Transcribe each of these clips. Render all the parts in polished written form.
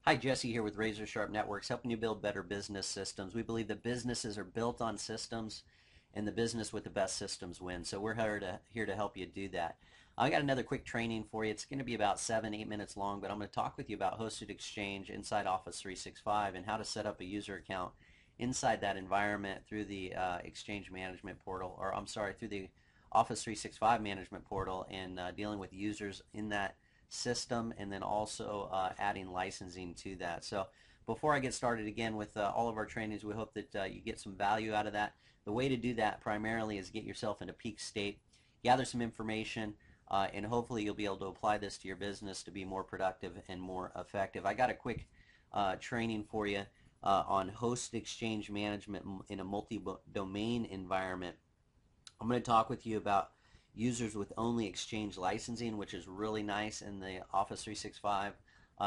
Hi, Jesse here with RazoRSharp Networks, helping you build better business systems. We believe that businesses are built on systems, and the business with the best systems wins. So we're here to help you do that. I got another quick training for you. It's going to be about 7-8 minutes long, but I'm going to talk with you about hosted exchange inside Office 365 and how to set up a user account inside that environment through the Exchange Management Portal, or I'm sorry, through the Office 365 Management Portal, and dealing with users in that system, and then also adding licensing to that. So before I get started again with all of our trainings, we hope that you get some value out of that. The way to do that primarily is get yourself in a peak state, gather some information, and hopefully you'll be able to apply this to your business to be more productive and more effective. I got a quick training for you on host exchange management in a multi-domain environment. I'm going to talk with you about users with only Exchange licensing, which is really nice in the Office 365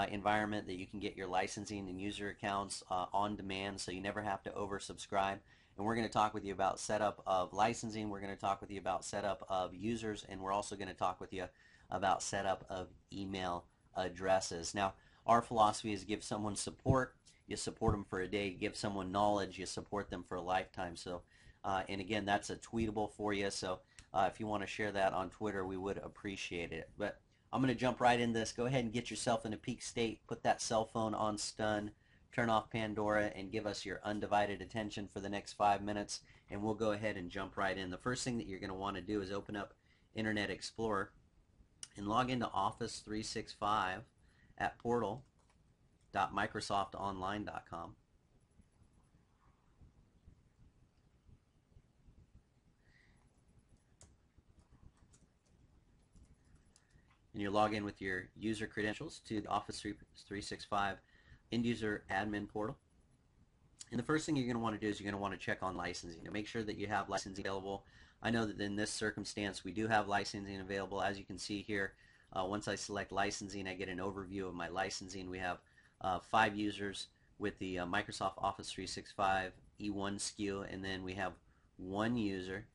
environment, that you can get your licensing and user accounts on demand, so you never have to oversubscribe. And we're going to talk with you about setup of licensing. We're going to talk with you about setup of users, and we're also going to talk with you about setup of email addresses. Now, our philosophy is give someone support. You support them for a day. You give someone knowledge. You support them for a lifetime. So, and again, that's a tweetable for you. So if you want to share that on Twitter, we would appreciate it. But I'm going to jump right into this. Go ahead and get yourself in a peak state. Put that cell phone on stun. Turn off Pandora and give us your undivided attention for the next 5 minutes, and we'll go ahead and jump right in. The first thing that you're going to want to do is open up Internet Explorer and log into Office 365 at portal.microsoftonline.com. And you log in with your user credentials to the Office 365 end user admin portal. And the first thing you're going to want to do is you're going to want to check on licensing to make sure that you have licensing available. I know that in this circumstance we do have licensing available. As you can see here, once I select licensing, I get an overview of my licensing. We have 5 users with the Microsoft Office 365 E1 SKU, and then we have 1 user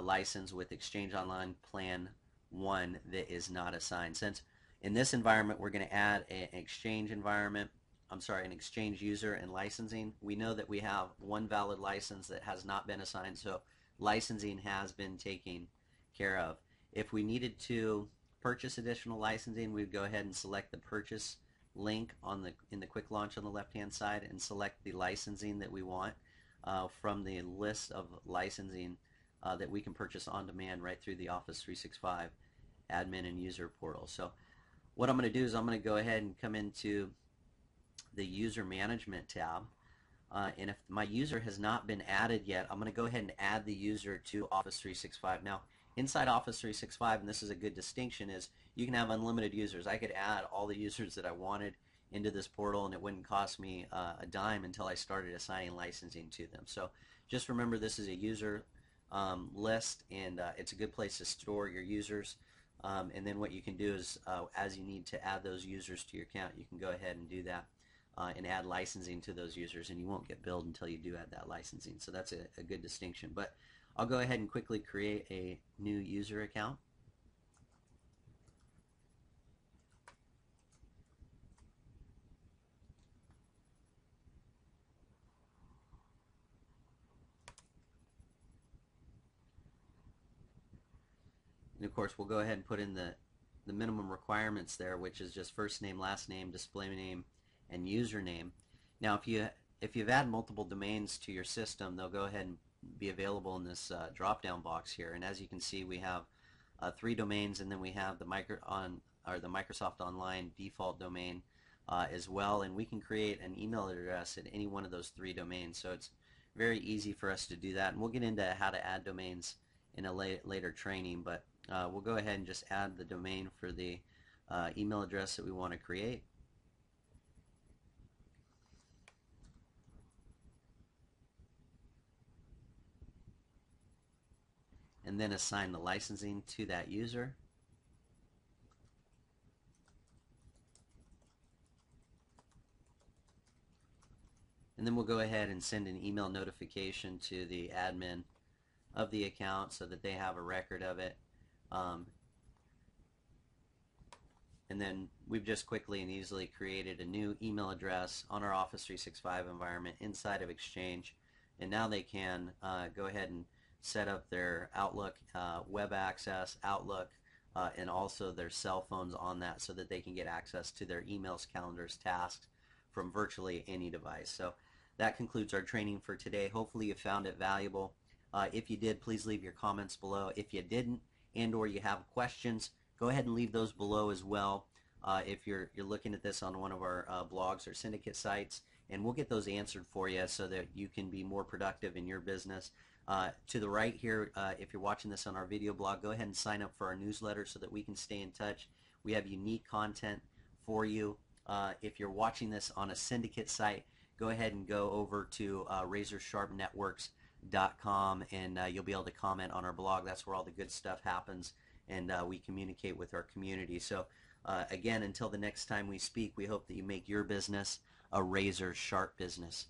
license with Exchange Online Plan 1 that is not assigned. Since in this environment we're going to add an Exchange environment, an Exchange user and licensing, we know that we have 1 valid license that has not been assigned, so licensing has been taken care of. If we needed to purchase additional licensing, we'd go ahead and select the purchase link in the quick launch on the left hand side and select the licensing that we want from the list of licensing that we can purchase on demand right through the Office 365 admin and user portal. So what I'm going to do is I'm going to go ahead and come into the user management tab, and if my user has not been added yet, I'm going to go ahead and add the user to Office 365. Now inside Office 365, and this is a good distinction, is you can have unlimited users. I could add all the users that I wanted into this portal, and it wouldn't cost me a dime until I started assigning licensing to them. So just remember, this is a user list, and it's a good place to store your users. And then what you can do is, as you need to add those users to your account, you can go ahead and do that and add licensing to those users, and you won't get billed until you do add that licensing. So that's a good distinction. But I'll go ahead and quickly create a new user account. And of course we'll go ahead and put in the minimum requirements there, which is just first name, last name, display name, and username. Now if you've added multiple domains to your system, they'll go ahead and be available in this drop down box here. And as you can see, we have 3 domains, and then we have the Microsoft Online default domain as well, and we can create an email address at any one of those 3 domains. So it's very easy for us to do that, and we'll get into how to add domains in a later training, but we'll go ahead and just add the domain for the email address that we want to create. And then assign the licensing to that user. And then we'll go ahead and send an email notification to the admin of the account so that they have a record of it. And then we've just quickly and easily created a new email address on our Office 365 environment inside of Exchange. And now they can go ahead and set up their Outlook web access, Outlook, and also their cell phones on that so that they can get access to their emails, calendars, tasks from virtually any device. So that concludes our training for today. Hopefully you found it valuable. If you did, please leave your comments below. If you didn't and or you have questions, go ahead and leave those below as well. If you're looking at this on one of our blogs or syndicate sites, and we'll get those answered for you so that you can be more productive in your business. To the right here, if you're watching this on our video blog, go ahead and sign up for our newsletter so that we can stay in touch. We have unique content for you. If you're watching this on a syndicate site, go ahead and go over to RazoRSharpNetworks.com, and you'll be able to comment on our blog. That's where all the good stuff happens, and we communicate with our community. So again, until the next time we speak, we hope that you make your business a razor sharp business.